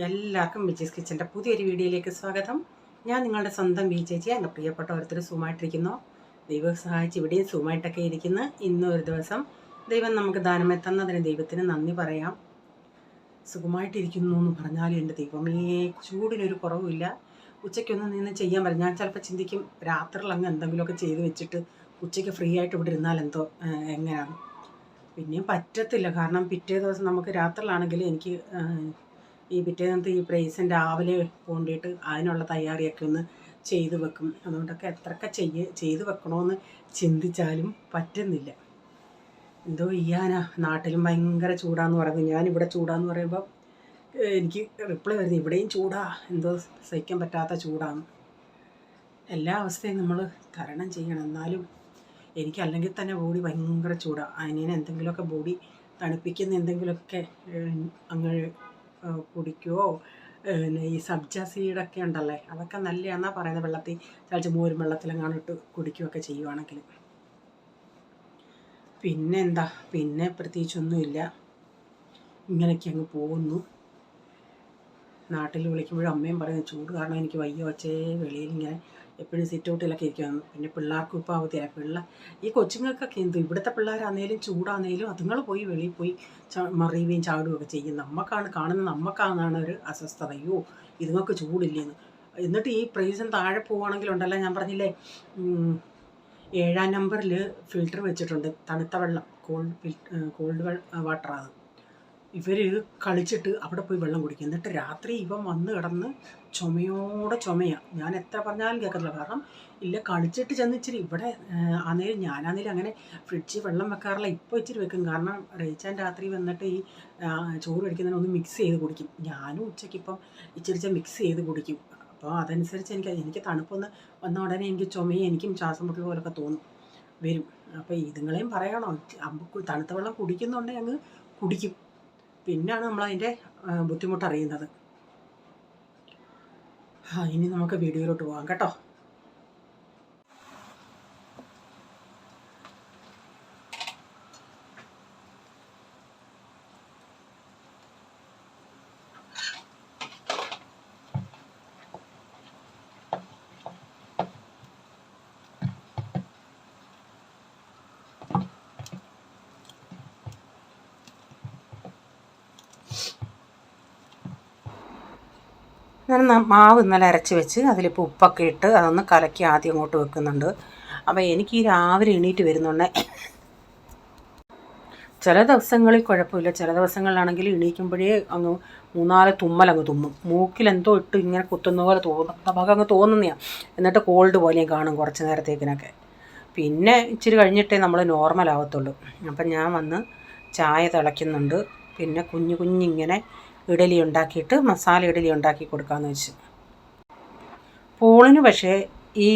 എല്ലാവർക്കും വിജീസ് കിച്ചൻ്റെ പുതിയൊരു വീഡിയോയിലേക്ക് സ്വാഗതം. ഞാൻ നിങ്ങളുടെ സ്വന്തം ബി ചേച്ചി. എൻ്റെ പ്രിയപ്പെട്ട ഓരോരുത്തർ സുഖമായിട്ടിരിക്കുന്നു. ദൈവം സഹായിച്ച് ഇവിടെയും സുഖമായിട്ടൊക്കെ ഇരിക്കുന്നു. ഇന്നും ഒരു ദിവസം ദൈവം നമുക്ക് ദാനമായി തന്നതിന് ദൈവത്തിന് നന്ദി പറയാം. സുഖമായിട്ടിരിക്കുന്നു എന്ന് പറഞ്ഞാലും എൻ്റെ ദൈവമേ, ചൂടിനൊരു കുറവുമില്ല. ഉച്ചയ്ക്കൊന്നും നിന്ന് ചെയ്യാൻ പറയും. ഞാൻ ചിലപ്പോൾ ചിന്തിക്കും, രാത്രിയിൽ അങ്ങ് എന്തെങ്കിലുമൊക്കെ ചെയ്ത് വെച്ചിട്ട് ഉച്ചയ്ക്ക് ഫ്രീ ആയിട്ട് ഇവിടെ ഇരുന്നാൽ എന്തോ എങ്ങനെയാണ്. പിന്നെയും പറ്റത്തില്ല. കാരണം പിറ്റേ ദിവസം നമുക്ക് രാത്രിയിലാണെങ്കിൽ എനിക്ക് ഈ പിറ്റേന്നത്തെ ഈ പ്രൈസും രാവിലെ കൊണ്ടിട്ട് അതിനുള്ള തയ്യാറിയൊക്കെ ഒന്ന് ചെയ്ത് വെക്കും. അതുകൊണ്ടൊക്കെ എത്രയൊക്കെ ചെയ്ത് വെക്കണമെന്ന് ചിന്തിച്ചാലും പറ്റുന്നില്ല. എന്തോ ചെയ്യാനാ, നാട്ടിലും ഭയങ്കര ചൂടാന്ന് പറയുന്നത്. ഞാനിവിടെ ചൂടാന്ന് പറയുമ്പോൾ എനിക്ക് റിപ്ലൈ വരുന്നത് ഇവിടെയും ചൂടാ, എന്തോ സഹിക്കാൻ പറ്റാത്ത ചൂടാണ്. എല്ലാ അവസ്ഥയും നമ്മൾ തരണം ചെയ്യണം. എന്നാലും എനിക്ക് അല്ലെങ്കിൽ തന്നെ ബോഡി ഭയങ്കര ചൂടാണ്. അതിനെ എന്തെങ്കിലുമൊക്കെ ബോഡി തണുപ്പിക്കുന്ന എന്തെങ്കിലുമൊക്കെ അങ്ങ് കുടിക്കുവോ. ഈ സബ്ജ സീഡൊക്കെ ഉണ്ടല്ലേ, അതൊക്കെ നല്ലതാണെന്നാണ് പറയുന്നത്. വെള്ളത്തിൽ ചാലിച്ച് മോരും വെള്ളത്തിലെങ്ങാനും ഇട്ട് കുടിക്കുകയൊക്കെ ചെയ്യുവാണെങ്കിൽ. പിന്നെ എന്താ, പിന്നെ പ്രത്യേകിച്ചൊന്നുമില്ല. ഇങ്ങനെയൊക്കെ അങ്ങ് പോകുന്നു. നാട്ടിൽ വിളിക്കുമ്പോഴും അമ്മയും പറയുന്നത് ചൂട് കാരണം എനിക്ക് വയ്യ വച്ചേ, വെളിയിൽ ഇങ്ങനെ എപ്പോഴും സിറ്റ് ഔട്ടിലൊക്കെ ഇരിക്കുകയാണ്. പിന്നെ പിള്ളേർക്കും ഇപ്പോൾ അവധിയാണ്. ഈ കൊച്ചുങ്ങൾക്കൊക്കെ എന്ത്, ഇവിടുത്തെ പിള്ളേരാന്നേലും ചൂടാന്നേലും അതുങ്ങൾ പോയി വെളിയിൽ പോയി മറിയുകയും ചാടുകയൊക്കെ ചെയ്യും. നമുക്കാണ് ഒരു അസ്വസ്ഥത. അയ്യോ ഇതുങ്ങൾക്ക് ചൂടില്ലേന്ന്. എന്നിട്ട് ഈ പ്രൈസും താഴെ പോവുകയാണെങ്കിലുണ്ടല്ലോ, ഞാൻ പറഞ്ഞില്ലേ 7-ാം നമ്പറിൽ ഫിൽറ്റർ വെച്ചിട്ടുണ്ട്, തണുത്ത വെള്ളം, കോൾഡ് വാട്ടറാണ്. ഇവർ കളിച്ചിട്ട് അവിടെ പോയി വെള്ളം കുടിക്കും. എന്നിട്ട് രാത്രി ഇവൻ വന്ന് കിടന്ന് ചുമയാണ്. ഞാൻ എത്ര പറഞ്ഞാലും കേൾക്കത്തില്ല. കാരണം ഇല്ല, കളിച്ചിട്ട് ചെന്നിച്ചിരി ഇവിടെ ആന്നേലും ഞാനാന്നേലും അങ്ങനെ ഫ്രിഡ്ജിൽ വെള്ളം വെക്കാറില്ല. ഇപ്പോൾ ഇച്ചിരി വെക്കും. കാരണം റേച്ചാൻ രാത്രി വന്നിട്ട് ഈ ചോറ് കഴിക്കുന്നതിനൊന്ന് മിക്സ് ചെയ്ത് കുടിക്കും. ഞാനും ഉച്ചയ്ക്കിപ്പം ഇച്ചിരി മിക്സ് ചെയ്ത് കുടിക്കും. അപ്പോൾ അതനുസരിച്ച് എനിക്ക് തണുപ്പൊന്ന് വന്ന ഉടനെ എനിക്ക് എനിക്കും ശ്വാസം മുട്ടൽ പോലൊക്കെ വരും. അപ്പോൾ ഇതുങ്ങളെയും പറയണോ, തണുത്ത വെള്ളം കുടിക്കുന്നുണ്ടെങ്കിൽ അങ്ങ് കുടിക്കും. പിന്നാണ് നമ്മളതിൻ്റെ ബുദ്ധിമുട്ടറിയുന്നത്. ഇനി നമുക്ക് വീഡിയോയിലോട്ട് പോകാം കേട്ടോ. ഞാൻ മാവ് ഇന്നലെ അരച്ച് വെച്ച് അതിലിപ്പോൾ ഉപ്പൊക്കെ ഇട്ട് അതൊന്ന് കലക്കി ആദ്യം അങ്ങോട്ട് വെക്കുന്നുണ്ട്. അപ്പോൾ എനിക്ക് ഈ രാവിലെ എണീറ്റ് വരുന്നുണ്ട്. ചില ദിവസങ്ങളിൽ കുഴപ്പമില്ല. ചില ദിവസങ്ങളിലാണെങ്കിൽ എണീക്കുമ്പോഴേ അങ്ങ് 3-4 തുമ്മലങ്ങ് തുമ്മും. മൂക്കിലെന്തോ ഇട്ട് ഇങ്ങനെ കുത്തുന്ന പോലെ തോന്നും. നമുക്ക് അങ്ങ് തോന്നുന്നതാണ്. എന്നിട്ട് കോൾഡ് പോലെയും കാണും കുറച്ച് നേരത്തേക്കിനൊക്കെ. പിന്നെ ഇച്ചിരി കഴിഞ്ഞിട്ടേ നമ്മൾ നോർമൽ ആവത്തുള്ളൂ. അപ്പം ഞാൻ വന്ന് ചായ തിളയ്ക്കുന്നുണ്ട്. പിന്നെ കുഞ്ഞിങ്ങനെ ഇഡലി ഉണ്ടാക്കിയിട്ട് മസാല ഇഡലി ഉണ്ടാക്കി കൊടുക്കാമെന്ന് വെച്ച്. പോളിന് പക്ഷേ ഈ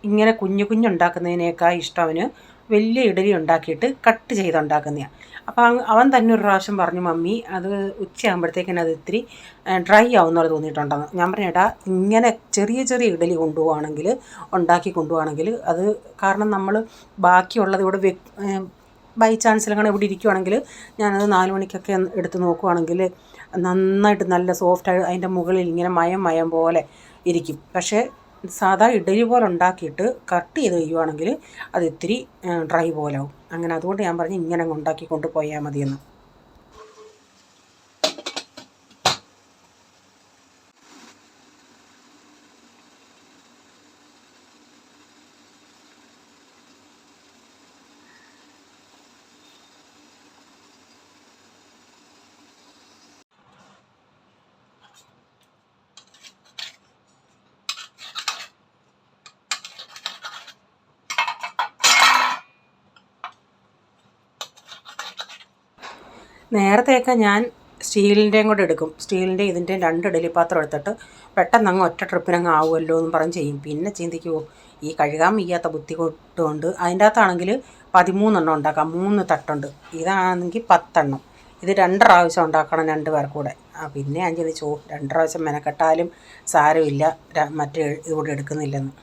ഇങ്ങനെ കുഞ്ഞുണ്ടാക്കുന്നതിനേക്കാൾ ഇഷ്ടം അവന് വലിയ ഇഡലി ഉണ്ടാക്കിയിട്ട് കട്ട് ചെയ്തുണ്ടാക്കുന്നതാണ്. അപ്പോൾ അവൻ തന്നെ ഒരു പ്രാവശ്യം പറഞ്ഞു, മമ്മി അത് ഉച്ചയാകുമ്പോഴത്തേക്കിന് അത് ഇത്തിരി ഡ്രൈ ആവുന്നത് തോന്നിയിട്ടുണ്ടെന്ന്. ഞാൻ പറഞ്ഞേട്ടാ, ഇങ്ങനെ ചെറിയ ഇഡലി ഉണ്ടാക്കി കൊണ്ടുപോവുകയാണെങ്കിൽ അത്, കാരണം നമ്മൾ ബാക്കിയുള്ളത് ഇവിടെ ബൈ ചാൻസിലങ്ങനെ ഇവിടെ ഇരിക്കുവാണെങ്കിൽ ഞാനത് 4 മണിക്കൊക്കെ എടുത്ത് നോക്കുവാണെങ്കിൽ നന്നായിട്ട് നല്ല സോഫ്റ്റായി അതിൻ്റെ മുകളിൽ ഇങ്ങനെ മയം പോലെ ഇരിക്കും. പക്ഷേ സാധാ ഇഡലി പോലെ ഉണ്ടാക്കിയിട്ട് കട്ട് ചെയ്ത് കഴിയുവാണെങ്കിൽ അത് ഇത്തിരി ഡ്രൈ പോലാവും. അങ്ങനെ അതുകൊണ്ട് ഞാൻ പറഞ്ഞു ഇങ്ങനെ ഉണ്ടാക്കി കൊണ്ടുപോയാൽ മതിയെന്ന്. നേരത്തെയൊക്കെ ഞാൻ സ്റ്റീലിൻ്റെയും കൂടെ എടുക്കും. സ്റ്റീലിൻ്റെ ഇതിൻ്റെ 2 ഇഡലി പാത്രം എടുത്തിട്ട് പെട്ടെന്ന് അങ്ങ് ഒറ്റ ട്രിപ്പിനങ്ങ് ആവുമല്ലോ എന്ന് പറഞ്ഞ് ചെയ്യും. പിന്നെ ചിന്തിക്കുമോ, ഈ കഴുകാൻ വയ്യാത്ത ബുദ്ധിമുട്ടുണ്ട്. അതിൻ്റെ അകത്താണെങ്കിൽ 13 എണ്ണം ഉണ്ടാക്കാം, 3 തട്ടുണ്ട്. ഇതാണെങ്കിൽ 10 എണ്ണം. ഇത് 2 പ്രാവശ്യം ഉണ്ടാക്കണം 2 പേർ കൂടെ. പിന്നെ ഞാൻ ചിന്തിച്ചു, 2 പ്രാവശ്യം മെനക്കെട്ടാലും സാരമില്ല, മറ്റേ ഇതുകൂടെ എടുക്കുന്നില്ലെന്ന്.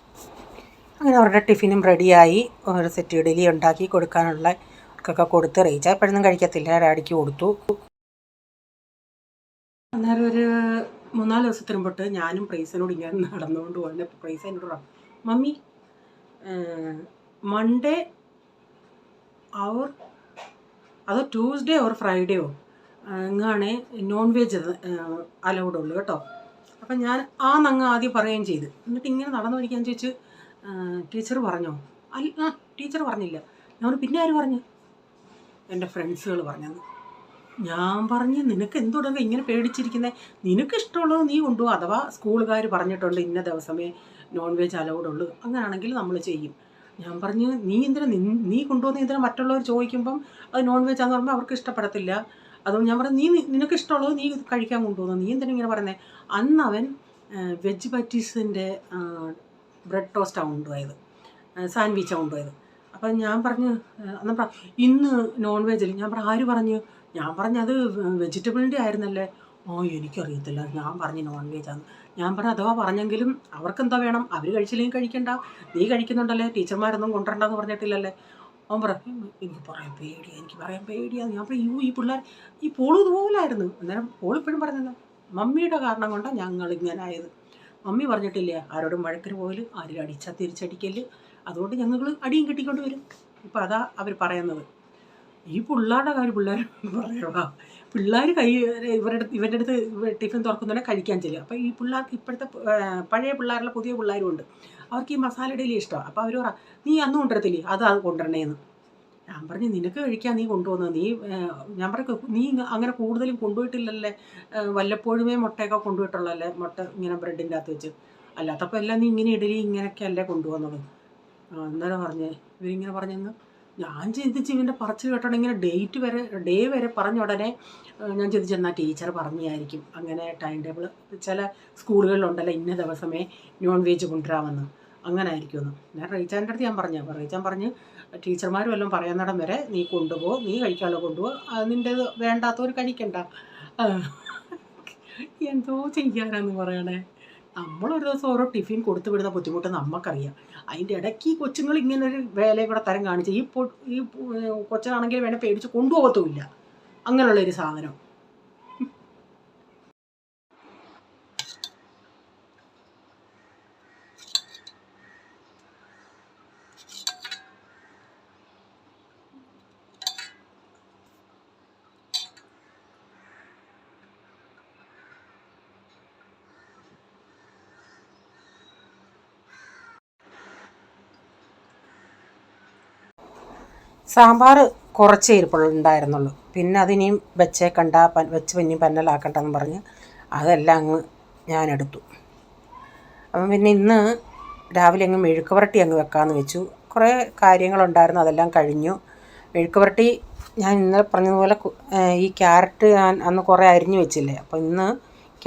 അങ്ങനെ അവരുടെ ടിഫിനും റെഡിയായി. ഒരു സെറ്റ് ഇഡലി ഉണ്ടാക്കി കൊടുക്കാനുള്ള ഒക്കെ കൊടുത്ത്. റീച്ച എപ്പോഴൊന്നും കഴിക്കത്തില്ല, ഡാഡിക്ക് കൊടുത്തു. അന്നേരം ഒരു 3-4 ദിവസത്തിന് മുമ്പിട്ട് ഞാനും പ്രൈസിനോട് ഇങ്ങനെ നടന്നുകൊണ്ട് പോകണേ. പ്രൈസ് എന്നോട് പറഞ്ഞു, മമ്മി മൺഡേ അവർ അതോ ട്യൂസ്ഡേ ഓർ ഫ്രൈഡേയോ എങ്ങാണേ നോൺ വെജ് അലൗഡ് ഉള്ളൂ കേട്ടോ. അപ്പം ഞാൻ നങ്ങ് ആദ്യം പറയുകയും ചെയ്തു. എന്നിട്ട് ഇങ്ങനെ നടന്നു പഠിക്കാൻ ചോദിച്ചു, ടീച്ചർ പറഞ്ഞോ? ടീച്ചർ പറഞ്ഞില്ല. ഞാൻ പിന്നെ ആര് പറഞ്ഞു? എൻ്റെ ഫ്രണ്ട്സുകൾ പറഞ്ഞത്. ഞാൻ പറഞ്ഞ്, നിനക്ക് എന്തുകൊണ്ടൊക്കെ ഇങ്ങനെ പേടിച്ചിരിക്കുന്നത്? നിനക്ക് ഇഷ്ടമുള്ളത് നീ കൊണ്ടുപോകും. അഥവാ സ്കൂളുകാർ പറഞ്ഞിട്ടുണ്ട് ഇന്ന ദിവസമേ നോൺ വെജ് അലൗഡ് ഉള്ളൂ, അങ്ങനെയാണെങ്കിൽ നമ്മൾ ചെയ്യും. ഞാൻ പറഞ്ഞ്, നീ കൊണ്ടുപോകുന്ന എന്തിനാ മറ്റുള്ളവർ ചോദിക്കുമ്പം അത് നോൺ വെജ് ആണെന്ന് പറയുമ്പോൾ അവർക്ക് ഇഷ്ടപ്പെടത്തില്ല. അതുകൊണ്ട് ഞാൻ പറഞ്ഞു, നിനക്ക് ഇഷ്ടമുള്ളത് നീ കഴിക്കാൻ കൊണ്ടുപോകുന്നു, നീ എന്തിനാ ഇങ്ങനെ പറയുന്നത്? അന്ന് അവൻ വെജ് പറ്റീസിൻ്റെ ബ്രെഡ് ടോസ്റ്റാണ് കൊണ്ടുപോയത്, സാൻഡ്വിച്ചാണ് കൊണ്ടുപോയത്. അപ്പം ഞാൻ പറഞ്ഞു, എന്നാൽ ഇന്ന് നോൺ വെജിൽ. ഞാൻ പറഞ്ഞു, ആര് പറഞ്ഞു? ഞാൻ പറഞ്ഞത് വെജിറ്റബിളിൻ്റെ ആയിരുന്നല്ലേ. എനിക്കറിയത്തില്ല, ഞാൻ പറഞ്ഞു നോൺ വെജാന്ന്. ഞാൻ പറഞ്ഞു, അഥവാ പറഞ്ഞെങ്കിലും അവർക്കെന്താ വേണം? അവർ കഴിച്ചില്ലെങ്കിൽ കഴിക്കണ്ട, നീ കഴിക്കുന്നുണ്ടല്ലേ, ടീച്ചർമാരൊന്നും കൊണ്ടുവരണ്ടെന്ന് പറഞ്ഞിട്ടില്ലല്ലേ. അവൻ പറഞ്ഞു, എനിക്ക് പറയാൻ പേടിയാണ്. ഞാൻ പറഞ്ഞു, ഈ പിള്ളേർ ഈ പോള് ഇതുപോലായിരുന്നു. അന്നേരം പോളിപ്പോഴും പറഞ്ഞത്, മമ്മിയുടെ കാരണം കൊണ്ടാണ് ഞങ്ങൾ ഇങ്ങനെ ആയത്. മമ്മി പറഞ്ഞിട്ടില്ലേ, ആരോടും വഴക്കിന് പോലും, ആരും അടിച്ചാൽ തിരിച്ചടിക്കല്, അതുകൊണ്ട് ഞങ്ങൾ അടിയും കിട്ടിക്കൊണ്ട് വരും. ഇപ്പം അതാ അവർ പറയുന്നത്. ഈ പിള്ളേരുടെ കാര്യം പിള്ളേർ പറയണ, പിള്ളേർ ഇവരുടെ അടുത്ത് ടിഫിൻ തുറക്കുന്നതന്നെ കഴിക്കാൻ ചെല്ലും. അപ്പോൾ ഈ പിള്ളേർക്ക് ഇപ്പോഴത്തെ പഴയ പിള്ളേരുടെ പുതിയ പിള്ളേരും ഉണ്ട്, അവർക്ക് ഈ മസാല ഇഡലി ഇഷ്ടമാണ്. അപ്പോൾ അവർ പറ, നീ അന്ന് കൊണ്ടുവരത്തില്ലേ, അത് കൊണ്ടുവരണേന്ന്. ഞാൻ പറഞ്ഞു, നിനക്ക് കഴിക്കാൻ നീ കൊണ്ടുപോകുന്നത്. ഞാൻ പറഞ്ഞു, നീ അങ്ങനെ കൂടുതലും കൊണ്ടുപോയിട്ടില്ലല്ലേ, വല്ലപ്പോഴുമേ മുട്ടയൊക്കെ കൊണ്ടുപോയിട്ടുള്ളല്ലേ, മുട്ട ഇങ്ങനെ ബ്രെഡിൻ്റെ അകത്ത് വെച്ച്, അല്ലാത്തപ്പോൾ എല്ലാം നീ ഇങ്ങനെ ഇഡലി ഇങ്ങനെയൊക്കെ അല്ലേ കൊണ്ടുപോകുന്നത്. അന്നേരം പറഞ്ഞേ, ഇവരിങ്ങനെ പറഞ്ഞെന്ന്. ഞാൻ ചിന്തിച്ച് ഇവൻ്റെ പറച്ചിൽ കേട്ടോടെ ഇങ്ങനെ ഡേ വരെ പറഞ്ഞ ഉടനെ ഞാൻ ചിന്തിച്ചെന്നാൽ ടീച്ചർ പറഞ്ഞായിരിക്കും അങ്ങനെ ടൈം ടേബിൾ ചില സ്കൂളുകളിലുണ്ടല്ലോ, ഇന്ന ദിവസമേ നോൺ വെജ് കൊണ്ടുവരാമെന്ന്, അങ്ങനെ ആയിരിക്കുമെന്ന്. ഞാൻ റീച്ചാൻ്റെ അടുത്ത് ഞാൻ പറഞ്ഞു. അപ്പോൾ റീച്ചാൻ പറഞ്ഞ്, ടീച്ചർമാർ വല്ലതും പറയുന്നിടം വരെ നീ കൊണ്ടുപോകും, നീ കഴിക്കാനുള്ള കൊണ്ടുപോകും, നിൻ്റേത് വേണ്ടാത്തവർ കഴിക്കണ്ട. എന്തോ ചെയ്യാനാന്ന് പറയണേ. നമ്മളൊരു ദിവസം ഓരോ ടിഫിൻ കൊടുത്തു വിടുന്ന ബുദ്ധിമുട്ട് നമുക്കറിയാം. അതിൻ്റെ ഇടയ്ക്ക് ഈ കൊച്ചുങ്ങൾ ഇങ്ങനെ ഒരു വേലയെ കൂടെ തരം കാണിച്ച് ഈ കൊച്ചനാണെങ്കിൽ വേണേൽ പേടിച്ച് കൊണ്ടുപോകത്തുമില്ല, അങ്ങനെയുള്ളൊരു സാധനം. സാമ്പാർ കുറച്ചേ ഇരിപ്പുണ്ടായിരുന്നുള്ളൂ. പിന്നെ അതിനിയും വെച്ചേക്കണ്ട, വെച്ച് പിന്നെയും പന്നലാക്കണ്ടെന്ന് പറഞ്ഞ് അതെല്ലാം അങ്ങ് ഞാനെടുത്തു. അപ്പം പിന്നെ ഇന്ന് രാവിലെ അങ്ങ് മെഴുക്ക് പുരട്ടി അങ്ങ് വെക്കാമെന്ന് വെച്ചു. കുറേ കാര്യങ്ങളുണ്ടായിരുന്നു, അതെല്ലാം കഴിഞ്ഞു. മെഴുക്ക് പുരട്ടി ഞാൻ ഇന്നലെ പറഞ്ഞതുപോലെ ഈ ക്യാരറ്റ് ഞാൻ അന്ന് കുറേ അരിഞ്ഞു വെച്ചില്ലേ, അപ്പോൾ ഇന്ന്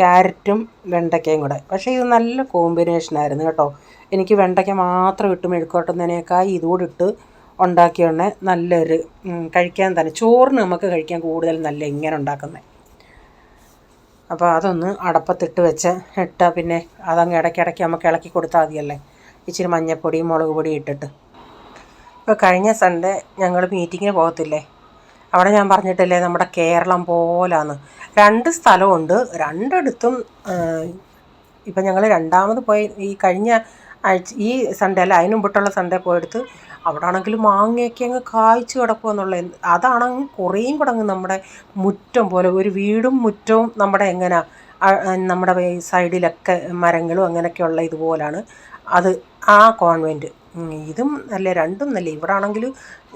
ക്യാരറ്റും വെണ്ടയ്ക്കയും കൂടെ. പക്ഷേ ഇത് നല്ല കോമ്പിനേഷനായിരുന്നു കേട്ടോ. എനിക്ക് വെണ്ടയ്ക്ക മാത്രം ഇട്ട് മെഴുക്ക് പുരട്ടുന്നതിനേക്കാൾ ഇതുകൂടി ഇട്ട് ഉണ്ടാക്കിയോണ്ട് നല്ലൊരു കഴിക്കാൻ തന്നെ, ചോറിന് നമുക്ക് കഴിക്കാൻ കൂടുതൽ നല്ല ഇങ്ങനെ ഉണ്ടാക്കുന്നത്. അപ്പോൾ അതൊന്ന് അടപ്പത്തിട്ട് ഇട്ടാൽ പിന്നെ അതങ്ങ് ഇടയ്ക്കിടയ്ക്ക് നമുക്ക് ഇളക്കി കൊടുത്താൽ മതിയല്ലേ. ഇച്ചിരി മഞ്ഞൾപ്പൊടിയും മുളക് പൊടിയും ഇട്ടിട്ട്. ഇപ്പോൾ കഴിഞ്ഞ സൺഡേ ഞങ്ങൾ മീറ്റിങ്ങിന് പോകത്തില്ലേ, അവിടെ ഞാൻ പറഞ്ഞിട്ടില്ലേ നമ്മുടെ കേരളം പോലാന്ന്. 2 സ്ഥലമുണ്ട്, രണ്ടിടത്തും ഇപ്പം ഞങ്ങൾ രണ്ടാമത് പോയി ഈ കഴിഞ്ഞ ആഴ്ച, ഈ സൺഡേ അല്ല അതിന് മുമ്പിട്ടുള്ള സൺഡേ പോയെടുത്ത് അവിടെ ആണെങ്കിൽ മാങ്ങയൊക്കെ അങ്ങ് കായ്ച്ച് കിടക്കുക എന്നുള്ളത്. അതാണെങ്കിൽ കുറേയും കൂടെ അങ്ങ് നമ്മുടെ മുറ്റം പോലെ, ഒരു വീടും മുറ്റവും നമ്മുടെ നമ്മുടെ സൈഡിലൊക്കെ മരങ്ങളും അങ്ങനെയൊക്കെയുള്ള ഇതുപോലാണ് അത് ആ കോൺവെൻറ്റ്. ഇതും നല്ല, രണ്ടും നല്ല. ഇവിടെ ആണെങ്കിൽ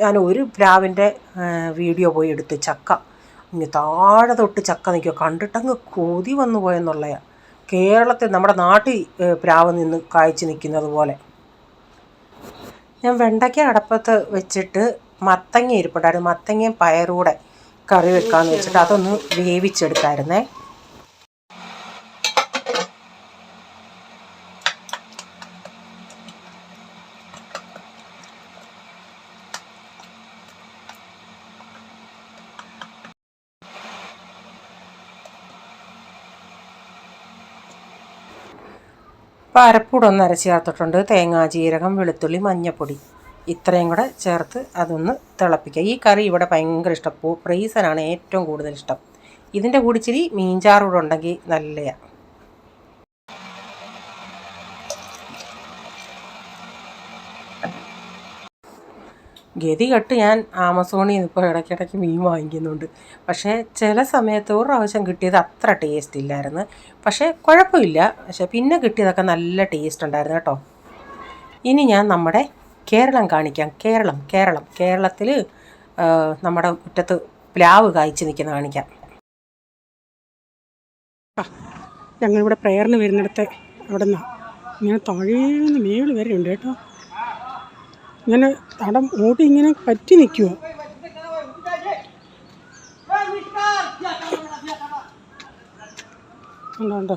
ഞാൻ ഒരു പ്ലാവിൻ്റെ വീഡിയോ പോയി എടുത്ത്, ചക്ക ഇനി താഴെ തൊട്ട് ചക്ക നിൽക്കുക, കണ്ടിട്ടങ്ങ് കൊതി വന്നു പോയെന്നുള്ളതാണ്. കേരളത്തിൽ നമ്മുടെ നാട്ടിൽ പ്ലാവ് നിന്ന് കായ്ച്ച് നിൽക്കുന്നത് പോലെ. ഞാൻ വെണ്ടയ്ക്ക അടപ്പത്ത് വെച്ചിട്ട് മത്തങ്ങ ഇരിപ്പുണ്ടായിരുന്നു, മത്തങ്ങയും പയറൂടെ കറി വെക്കാമെന്ന് വെച്ചിട്ട് അതൊന്ന് വേവിച്ചെടുത്തായിരുന്നേ. അപ്പോൾ അരപ്പൂടെ ഒന്ന് അരച്ച് ചേർത്തിട്ടുണ്ട്. തേങ്ങ, ജീരകം, വെളുത്തുള്ളി, മഞ്ഞൾപ്പൊടി ഇത്രയും കൂടെ ചേർത്ത് അതൊന്ന് തിളപ്പിക്കുക. ഈ കറി ഇവിടെ ഭയങ്കര ഇഷ്ടം, ഫ്രീസനാണ് ഏറ്റവും കൂടുതൽ ഇഷ്ടം. ഇതിൻ്റെ കൂടെ ഇച്ചിരി മീൻചാറൂടെ ഉണ്ടെങ്കിൽ നല്ലതാണ്. ഗതികെട്ട് ഞാൻ ആമസോണിൽ നിന്ന് ഇപ്പോൾ ഇടയ്ക്കിടയ്ക്ക് മീൻ വാങ്ങിക്കുന്നുണ്ട്. പക്ഷേ ചില സമയത്ത് ഒരു പ്രാവശ്യം കിട്ടിയത് അത്ര ടേസ്റ്റ് ഇല്ലായിരുന്നു. പക്ഷേ കുഴപ്പമില്ല. പക്ഷേ പിന്നെ കിട്ടിയതൊക്കെ നല്ല ടേസ്റ്റ് ഉണ്ടായിരുന്നു കേട്ടോ. ഇനി ഞാൻ നമ്മുടെ കേരളം കാണിക്കാം. കേരളത്തിൽ നമ്മുടെ മുറ്റത്ത് പ്ലാവ് കായ്ച്ച് നിൽക്കുന്ന കാണിക്കാം. ഞങ്ങളിവിടെ പ്രയറിന് വരുന്നിടത്ത് അവിടെ നിന്നാണ് ഇങ്ങനെ താഴേന്ന് മേള് വരെ ഉണ്ട് കേട്ടോ. ഇങ്ങനെ തടം ഓടി ഇങ്ങനെ പറ്റി നിൽക്കുമോ. ഉണ്ടോ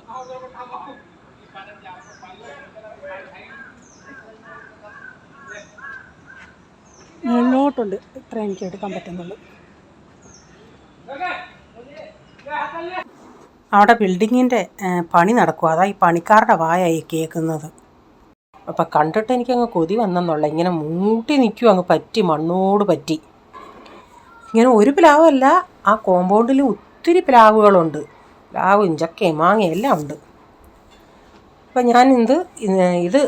മുന്നോട്ടുണ്ട്. ഇത്ര എനിക്ക് എടുക്കാൻ പറ്റുന്നുള്ളൂ. അവിടെ ബിൽഡിങ്ങിൻ്റെ പണി നടക്കുക. അതാ ഈ പണിക്കാരുടെ വായായി കേൾക്കുന്നത്. അപ്പം കണ്ടിട്ട് എനിക്കങ്ങ് കൊതി വന്നെന്നുള്ള. ഇങ്ങനെ മൂട്ടി നിൽക്കും, അങ്ങ് പറ്റി മണ്ണോട് പറ്റി. ഇങ്ങനെ ഒരു പ്ലാവല്ല, ആ കോമ്പൗണ്ടിൽ ഒത്തിരി പ്ലാവുകളുണ്ട്. പ്ലാവും ചക്കയും മാങ്ങയും എല്ലാം ഉണ്ട്. അപ്പം ഞാൻ ഇത്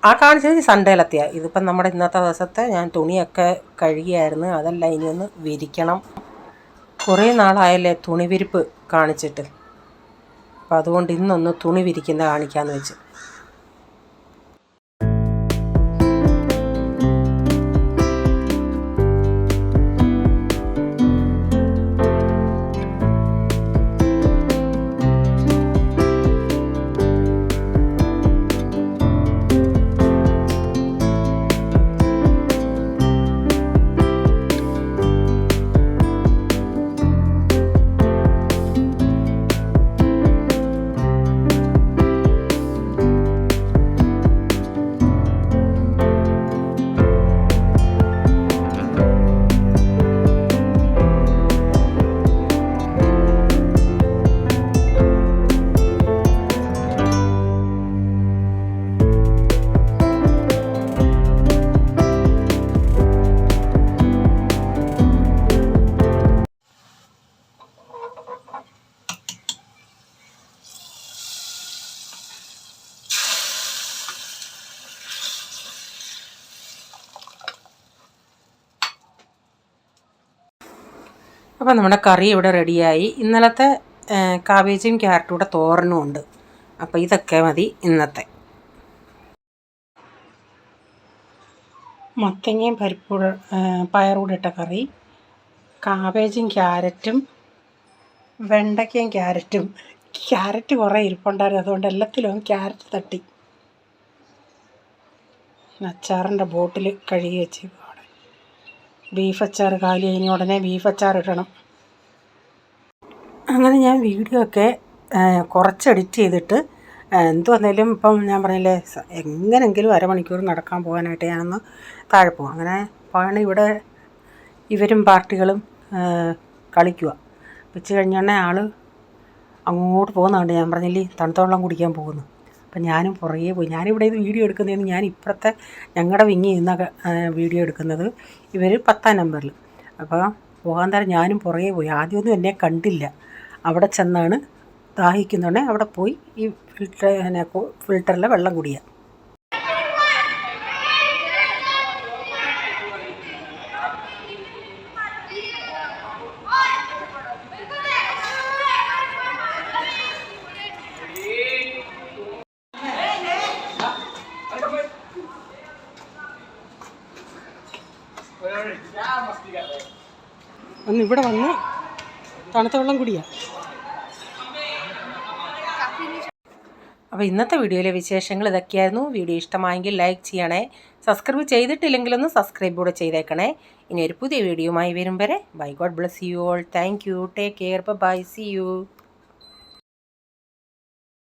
ആ കാണിച്ചത് സൺഡേയിലെത്തിയാണ്. ഇതിപ്പം നമ്മുടെ ഇന്നത്തെ ദിവസത്തെ ഞാൻ തുണിയൊക്കെ കഴുകിയായിരുന്നു. അതെല്ലാം ഇനി ഒന്ന് വിരിക്കണം. കുറേ നാളായല്ലേ തുണി വിരിപ്പ് കാണിച്ചിട്ട്. അപ്പം അതുകൊണ്ട് ഇന്നൊന്ന് തുണി വിരിക്കുന്ന കാണിക്കാമെന്ന് വെച്ച്. അപ്പോൾ നമ്മുടെ കറി ഇവിടെ റെഡിയായി. ഇന്നലത്തെ കാബേജും ക്യാരറ്റും കൂടെ തോരനും ഉണ്ട്. അപ്പോൾ ഇതൊക്കെ മതി ഇന്നത്തെ. മത്തങ്ങയും പയറൂടെ ഇട്ട കറി, കാബേജും ക്യാരറ്റും വെണ്ടയ്ക്കയും ക്യാരറ്റും. ക്യാരറ്റ് കുറേ ഇരിപ്പുണ്ടായിരുന്നു, അതുകൊണ്ട് എല്ലാത്തിലും ക്യാരറ്റ് തട്ടി. അച്ചാറിൻ്റെ ബോട്ടിൽ കഴുകി വെച്ചേക്കും. ബീഫ് അച്ചാർ കാലി കഴിഞ്ഞ ഉടനെ ബീഫ് അച്ചാർ ഇടണം. അങ്ങനെ ഞാൻ വീഡിയോ ഒക്കെ കുറച്ച് എഡിറ്റ് ചെയ്തിട്ട് എന്തു വന്നാലും ഇപ്പം ഞാൻ പറഞ്ഞില്ലേ, എങ്ങനെയെങ്കിലും അരമണിക്കൂർ നടക്കാൻ പോകാനായിട്ട് ഞാനൊന്ന് താഴെ പോകും. അങ്ങനെ പോകണ ഇവിടെ ഇവരും പാർട്ടികളും കളിക്കുക. വെച്ച് കഴിഞ്ഞാൽ ആൾ അങ്ങോട്ട് പോകുന്നുണ്ട്. ഞാൻ പറഞ്ഞില്ലേ തണുത്ത വെള്ളം കുടിക്കാൻ പോകുന്നു. അപ്പം ഞാനും പുറകെ പോയി. ഞാനിവിടെ ഇത് വീഡിയോ എടുക്കുന്നതെന്ന് ഞാൻ ഇപ്പുറത്തെ ഞങ്ങളുടെ വിങ്ങി നിന്ന വീഡിയോ എടുക്കുന്നത്, ഇവർ 10ാം നമ്പറിൽ. അപ്പോൾ പോകാൻ തരം ഞാനും പുറകെ പോയി. ആദ്യമൊന്നും എന്നെ കണ്ടില്ല. അവിടെ ചെന്നാണ് ദാഹിക്കുന്നുണ്ടെങ്കിൽ അവിടെ പോയി ഈ ഫിൽറ്ററിലെ വെള്ളം കുടിക്കുക. ഒന്ന് ഇവിടെ വന്ന് തണുത്ത വെള്ളം കുടിയാ. അപ്പോൾ ഇന്നത്തെ വീഡിയോയിലെ വിശേഷങ്ങൾ ഇതൊക്കെയായിരുന്നു. വീഡിയോ ഇഷ്ടമായെങ്കിൽ ലൈക്ക് ചെയ്യണേ. സബ്സ്ക്രൈബ് ചെയ്തിട്ടില്ലെങ്കിലൊന്ന് സബ്സ്ക്രൈബ് കൂടെ ചെയ്തേക്കണേ. ഇനി ഒരു പുതിയ വീഡിയോയുമായി വരും വരെ bye. God bless you all. Thank you. Take care. Bye. See U.